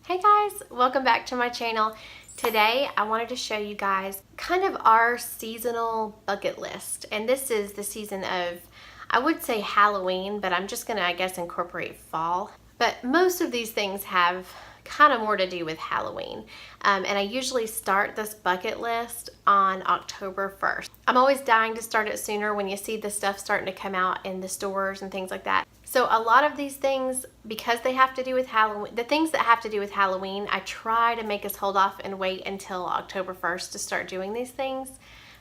Hey guys, welcome back to my channel. Today I wanted to show you guys kind of our seasonal bucket list, and this is the season of, I would say Halloween, but I'm just gonna, I guess, incorporate fall. But most of these things have kind of more to do with Halloween, and I usually start this bucket list on October 1st. I'm always dying to start it sooner when you see the stuff starting to come out in the stores and things like that. So a lot of these things, because they have to do with Halloween, the things that have to do with Halloween, I try to make us hold off and wait until October 1st to start doing these things.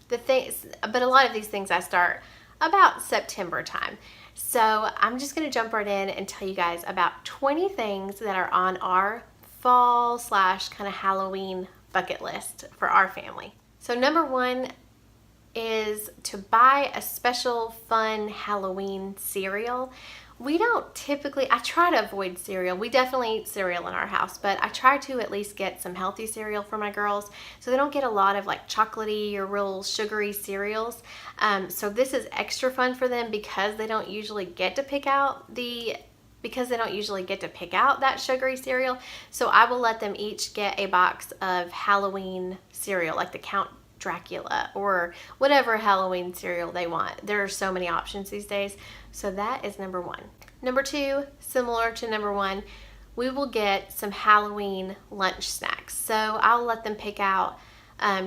But a lot of these things I start about September time. So I'm just gonna jump right in and tell you guys about 20 things that are on our fall / kind of Halloween bucket list for our family. So number one is to buy a special fun Halloween cereal. We don't typically, I try to avoid cereal. We definitely eat cereal in our house, but I try to at least get some healthy cereal for my girls so they don't get a lot of like chocolatey or real sugary cereals. So this is extra fun for them because they don't usually get to pick out that sugary cereal. So I will let them each get a box of Halloween cereal, like the Count Dracula or whatever Halloween cereal they want. There are so many options these days. So that is number one. Number two, similar to number one, we will get some Halloween lunch snacks. So I'll let them pick out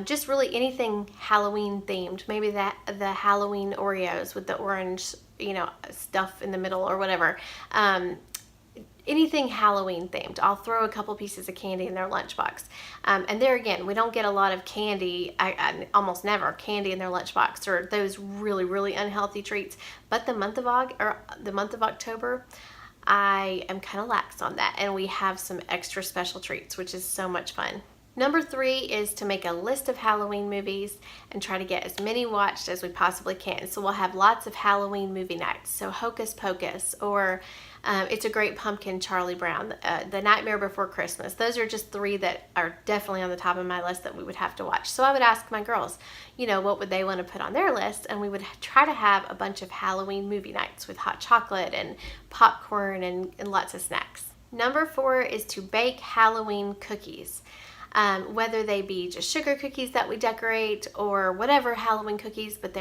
just really anything Halloween themed. Maybe the Halloween Oreos with the orange, stuff in the middle or whatever. Anything Halloween themed. I'll throw a couple pieces of candy in their lunchbox. And there again, we don't get a lot of candy, I almost never candy in their lunchbox or those really, really unhealthy treats. But the month of October, I am kind of lax on that, and we have some extra special treats, which is so much fun. Number three is to make a list of Halloween movies and try to get as many watched as we possibly can. So we'll have lots of Halloween movie nights. So Hocus Pocus or It's a Great Pumpkin, Charlie Brown, The Nightmare Before Christmas. Those are just three that are definitely on the top of my list that we would have to watch. So I would ask my girls, what would they want to put on their list? And we would try to have a bunch of Halloween movie nights with hot chocolate and popcorn and lots of snacks. Number four is to bake Halloween cookies. Whether they be just sugar cookies that we decorate or whatever Halloween cookies, but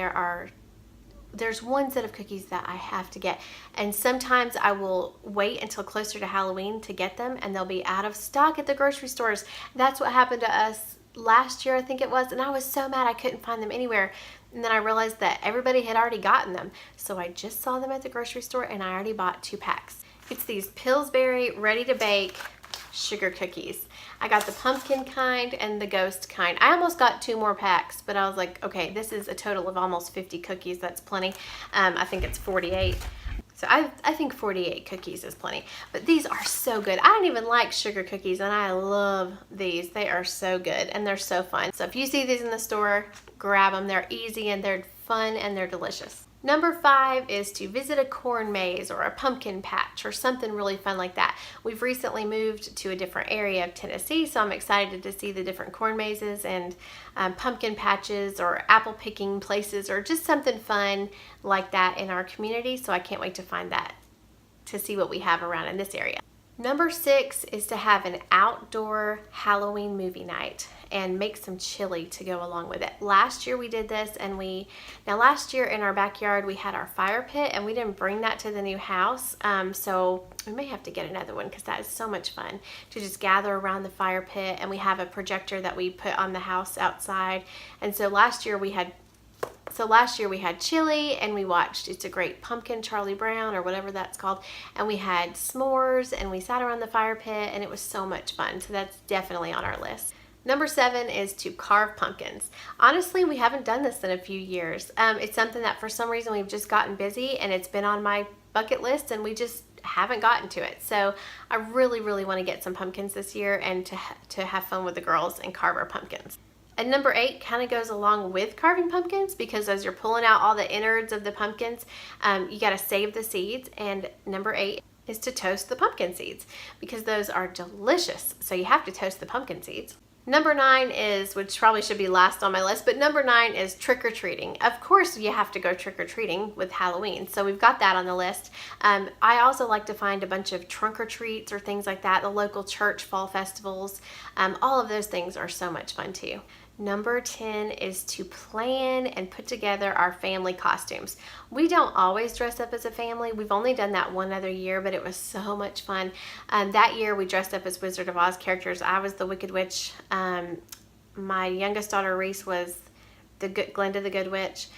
there's one set of cookies that I have to get, and sometimes I will wait until closer to Halloween to get them, and they'll be out of stock at the grocery stores. That's what happened to us last year, I think it was, and I was so mad I couldn't find them anywhere. And then I realized that everybody had already gotten them, so I just saw them at the grocery store and I already bought 2 packs. It's these Pillsbury ready to bake sugar cookies. I got the pumpkin kind and the ghost kind. I almost got 2 more packs, but I was like, okay, this is a total of almost 50 cookies. That's plenty. I think it's 48. So I think 48 cookies is plenty. But these are so good. I don't even like sugar cookies, and I love these. They are so good and they're so fun. So if you see these in the store, grab them. They're easy and they're fun and they're delicious. Number 5 is to visit a corn maze or a pumpkin patch or something really fun like that. We've recently moved to a different area of Tennessee, so I'm excited to see the different corn mazes and pumpkin patches or apple picking places or just something fun like that in our community. So I can't wait to find that, to see what we have around in this area. Number 6 is to have an outdoor Halloween movie night and make some chili to go along with it. Last year we did this, and last year in our backyard we had our fire pit, and we didn't bring that to the new house. So we may have to get another one because that is so much fun to just gather around the fire pit, and we have a projector that we put on the house outside. And so last year we had chili, and we watched It's a Great Pumpkin, Charlie Brown, or whatever that's called, and we had s'mores, and we sat around the fire pit, and it was so much fun. So that's definitely on our list. Number 7 is to carve pumpkins. Honestly, we haven't done this in a few years. It's something that for some reason we've just gotten busy, and it's been on my bucket list, and we just haven't gotten to it. So I really, really want to get some pumpkins this year and to have fun with the girls and carve our pumpkins. And number 8 kind of goes along with carving pumpkins, because as you're pulling out all the innards of the pumpkins, you got to save the seeds. And number 8 is to toast the pumpkin seeds, because those are delicious. So you have to toast the pumpkin seeds. Number 9 is, which probably should be last on my list, but number 9 is trick-or-treating. Of course, you have to go trick-or-treating with Halloween, so we've got that on the list. I also like to find a bunch of trunk-or-treats or things like that, the local church fall festivals. All of those things are so much fun too. Number 10 is to plan and put together our family costumes. We don't always dress up as a family. We've only done that one other year, but it was so much fun. That year we dressed up as Wizard of Oz characters. I was the Wicked Witch. My youngest daughter Reese was the Glinda the Good Witch.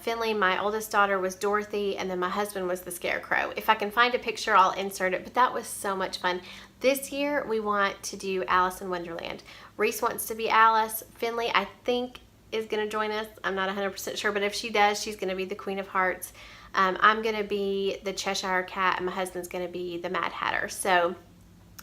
Finley, my oldest daughter, was Dorothy, and then my husband was the Scarecrow. If I can find a picture, I'll insert it, but that was so much fun. This year, we want to do Alice in Wonderland. Reese wants to be Alice. Finley, I think, is going to join us. I'm not 100% sure, but if she does, she's going to be the Queen of Hearts. I'm going to be the Cheshire Cat, and my husband's going to be the Mad Hatter. So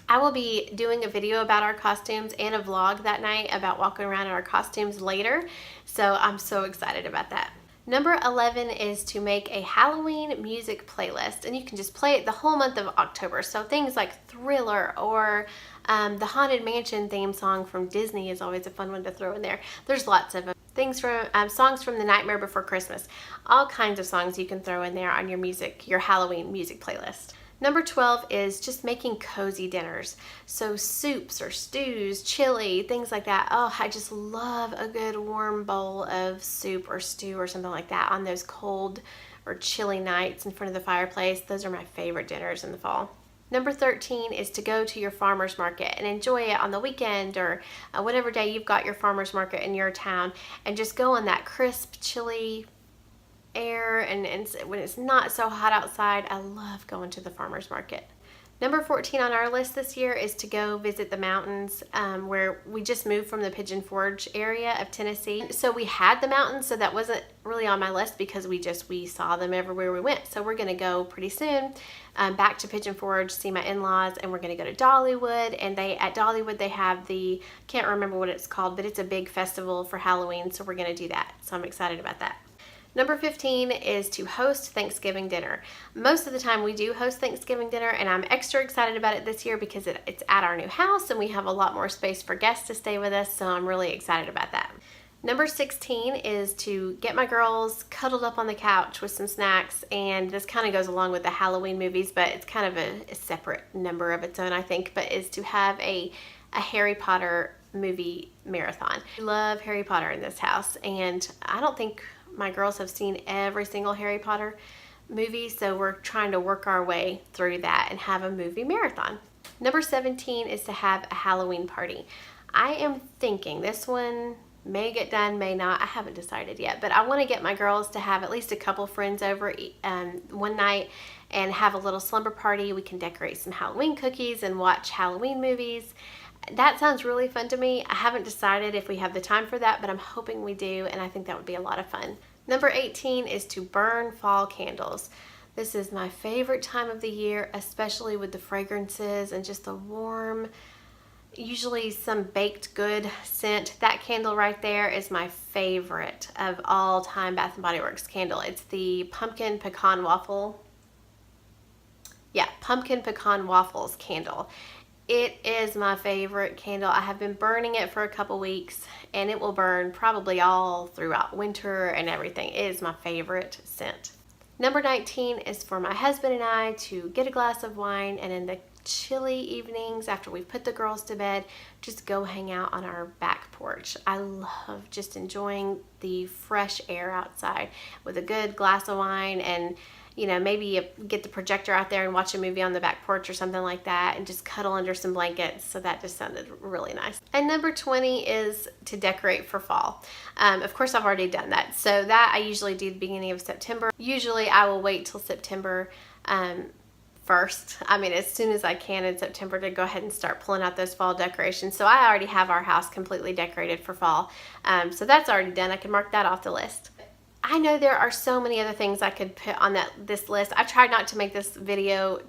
I will be doing a video about our costumes and a vlog that night about walking around in our costumes later. So I'm so excited about that. Number 11 is to make a Halloween music playlist, and you can just play it the whole month of October. So things like Thriller or the Haunted Mansion theme song from Disney is always a fun one to throw in there. There's lots of them. Things from songs from The Nightmare Before Christmas. All kinds of songs you can throw in there on your Halloween music playlist. Number 12 is just making cozy dinners. So soups or stews, chili, things like that. Oh, I just love a good warm bowl of soup or stew or something like that on those cold or chilly nights in front of the fireplace. Those are my favorite dinners in the fall. Number 13 is to go to your farmer's market and enjoy it on the weekend or whatever day you've got your farmer's market in your town, and just go on that crisp, chilly air, and when it's not so hot outside. I love going to the farmer's market. Number 14 on our list this year is to go visit the mountains, where we just moved from the Pigeon Forge area of Tennessee. So we had the mountains, so that wasn't really on my list because we saw them everywhere we went. So we're going to go pretty soon back to Pigeon Forge, see my in-laws, and we're going to go to Dollywood. And at Dollywood they have can't remember what it's called, but it's a big festival for Halloween, so we're going to do that. So I'm excited about that. Number 15 is to host Thanksgiving dinner. Most of the time we do host Thanksgiving dinner, and I'm extra excited about it this year because it's at our new house and we have a lot more space for guests to stay with us, so I'm really excited about that. Number 16 is to get my girls cuddled up on the couch with some snacks, and this kind of goes along with the Halloween movies, but it's kind of a separate number of its own, I think, but is to have a Harry Potter movie marathon. We love Harry Potter in this house, and I don't think my girls have seen every single Harry Potter movie, so we're trying to work our way through that and have a movie marathon. Number 17 is to have a Halloween party. I am thinking this one may get done, may not. I haven't decided yet, but I want to get my girls to have at least a couple friends over one night and have a little slumber party. We can decorate some Halloween cookies and watch Halloween movies. That sounds really fun to me. I haven't decided if we have the time for that, but I'm hoping we do, and I think that would be a lot of fun. Number 18 is to burn fall candles. This is my favorite time of the year, especially with the fragrances and just the warm, usually some baked good scent. That candle right there is my favorite of all time Bath & Body Works candle. It's the pumpkin pecan waffle. Yeah, pumpkin pecan waffles candle. It is my favorite candle. I have been burning it for a couple weeks, and it will burn probably all throughout winter and everything. It is my favorite scent. Number 19 is for my husband and I to get a glass of wine, and in the chilly evenings after we've put the girls to bed, just go hang out on our back porch. I love just enjoying the fresh air outside with a good glass of wine, and maybe get the projector out there and watch a movie on the back porch or something like that, and just cuddle under some blankets. So that just sounded really nice. And number 20 is to decorate for fall. Of course, I've already done that. So that I usually do the beginning of September. Usually I will wait till September 1st. As soon as I can in September, to go ahead and start pulling out those fall decorations. So I already have our house completely decorated for fall. So that's already done. I can mark that off the list. I know there are so many other things I could put on this list. I tried not to make this video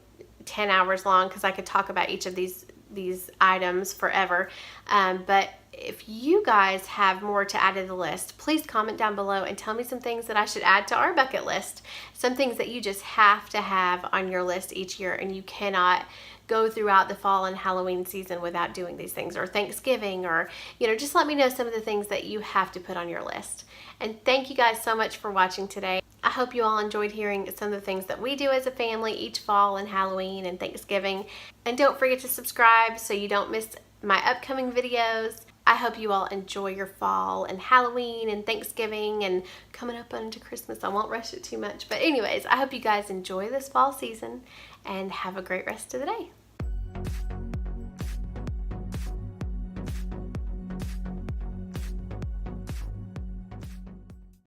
10 hours long because I could talk about each of these items forever. But if you guys have more to add to the list, please comment down below and tell me some things that I should add to our bucket list. Some things that you just have to have on your list each year, and you cannot go throughout the fall and Halloween season without doing these things, or Thanksgiving, or, you know, just let me know some of the things that you have to put on your list. And thank you guys so much for watching today. I hope you all enjoyed hearing some of the things that we do as a family each fall and Halloween and Thanksgiving. And don't forget to subscribe so you don't miss my upcoming videos. I hope you all enjoy your fall and Halloween and Thanksgiving and coming up onto Christmas. I won't rush it too much. But anyways, I hope you guys enjoy this fall season and have a great rest of the day.